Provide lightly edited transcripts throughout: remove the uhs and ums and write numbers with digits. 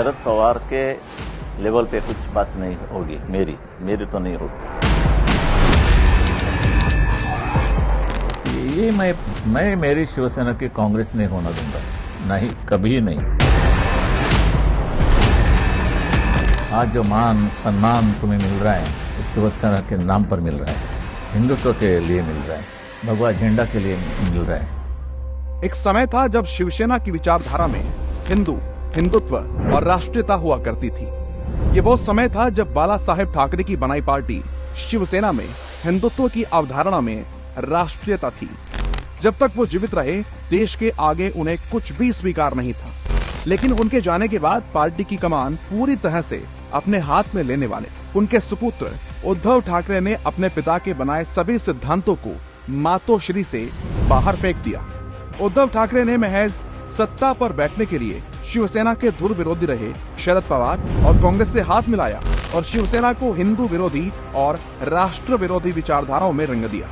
शरद पवार के लेवल पे कुछ बात नहीं होगी, मेरी तो नहीं होगी। ये मैं मेरी शिवसेना की कांग्रेस नहीं होना दूंगा, नहीं, कभी नहीं। आज जो मान सम्मान तुम्हें मिल रहा है वो शिवसेना के नाम पर मिल रहा है, हिंदुत्व के लिए मिल रहा है, भगवा झंडा के लिए मिल रहा है। एक समय था जब शिवसेना की विचारधारा में हिंदुत्व और राष्ट्रीयता हुआ करती थी। ये वो समय था जब बाला साहेब ठाकरे की बनाई पार्टी शिवसेना में हिंदुत्व की अवधारणा में राष्ट्रीयता थी। जब तक वो जीवित रहे, देश के आगे उन्हें कुछ भी स्वीकार नहीं था। लेकिन उनके जाने के बाद पार्टी की कमान पूरी तरह से अपने हाथ में लेने वाले उनके सुपुत्र उद्धव ठाकरे ने अपने पिता के बनाए सभी सिद्धांतों को मातोश्री से बाहर फेंक दिया। उद्धव ठाकरे ने महज सत्ता पर बैठने के लिए शिवसेना के धुर विरोधी रहे शरद पवार और कांग्रेस से हाथ मिलाया और शिवसेना को हिंदू विरोधी और राष्ट्र विरोधी विचारधाराओं में रंग दिया।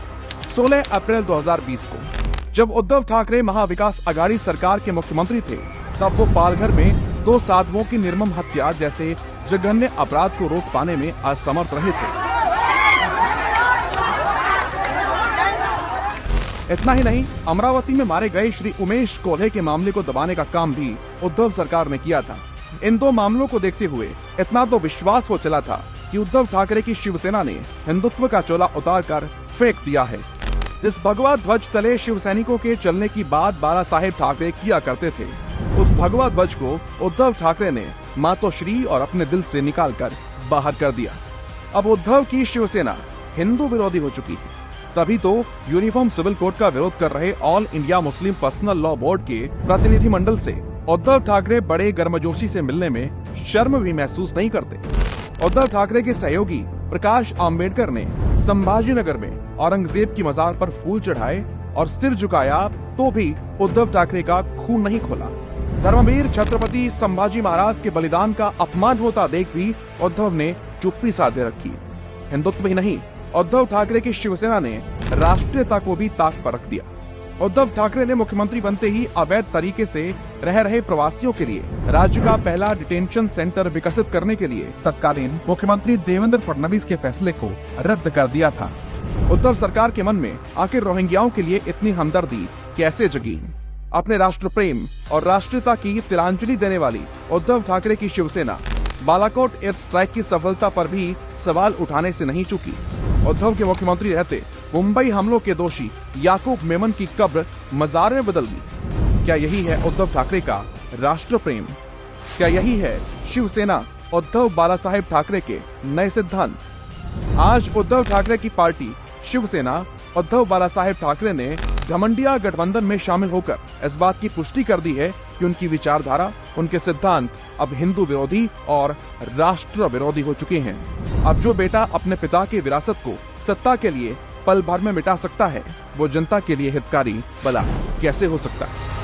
16 अप्रैल 2020 को जब उद्धव ठाकरे महाविकास अघाड़ी सरकार के मुख्यमंत्री थे, तब वो पालघर में 2 साधुओं की निर्मम हत्या जैसे जघन्य अपराध को रोक पाने में असमर्थ रहे थे। इतना ही नहीं, अमरावती में मारे गए श्री उमेश कोल्हे के मामले को दबाने का काम भी उद्धव सरकार ने किया था। इन 2 मामलों को देखते हुए इतना तो विश्वास हो चला था कि उद्धव ठाकरे की शिवसेना ने हिंदुत्व का चोला उतार कर फेंक दिया है। जिस भगवा ध्वज तले शिव सैनिकों के चलने की बात बाला साहेब ठाकरे किया करते थे, उस भगवा ध्वज को उद्धव ठाकरे ने मातोश्री और अपने दिल से निकाल कर बाहर कर दिया। अब उद्धव की शिवसेना हिंदू विरोधी हो चुकी है। तभी तो यूनिफॉर्म सिविल कोड का विरोध कर रहे all India Muslim personal law board के प्रतिनिधि मंडल से उद्धव ठाकरे बड़े गर्मजोशी से मिलने में शर्म भी महसूस नहीं करते। उद्धव ठाकरे के सहयोगी प्रकाश आंबेडकर ने संभाजीनगर में औरंगजेब की मजार पर फूल चढ़ाए और सिर झुकाया, तो भी उद्धव ठाकरे का खून नहीं खोला। धर्मवीर छत्रपति संभाजी महाराज के बलिदान का अपमान होता देख भी उद्धव ने चुप्पी साधे रखी। हिंदुत्व ही नहीं, उद्धव ठाकरे की शिवसेना ने राष्ट्रीयता को भी ताक पर रख दिया। उद्धव ठाकरे ने मुख्यमंत्री बनते ही अवैध तरीके से रह रहे प्रवासियों के लिए राज्य का पहला डिटेंशन सेंटर विकसित करने के लिए तत्कालीन मुख्यमंत्री देवेंद्र फडणवीस के फैसले को रद्द कर दिया था। उद्धव सरकार के मन में आखिर रोहिंग्याओं के लिए इतनी हमदर्दी कैसे जगी? अपने राष्ट्र प्रेम और राष्ट्रीयता की तिलांजलि देने वाली उद्धव ठाकरे की शिवसेना बालाकोट एयर स्ट्राइक की सफलता पर भी सवाल उठाने से नहीं चुकी। उद्धव के मुख्यमंत्री रहते मुंबई हमलों के दोषी याकूब मेमन की कब्र मजार में बदल गई। क्या यही है उद्धव ठाकरे का राष्ट्र प्रेम? क्या यही है शिवसेना उद्धव बाला साहेब ठाकरे के नए सिद्धांत? आज उद्धव ठाकरे की पार्टी शिवसेना उद्धव बाला साहेब ठाकरे ने घमंडिया गठबंधन में शामिल होकर इस बात की पुष्टि कर दी है कि उनकी विचारधारा, उनके सिद्धांत अब हिंदू विरोधी और राष्ट्र विरोधी हो चुके हैं। अब जो बेटा अपने पिता की विरासत को सत्ता के लिए पल भर में मिटा सकता है, वो जनता के लिए हितकारी भला कैसे हो सकता है?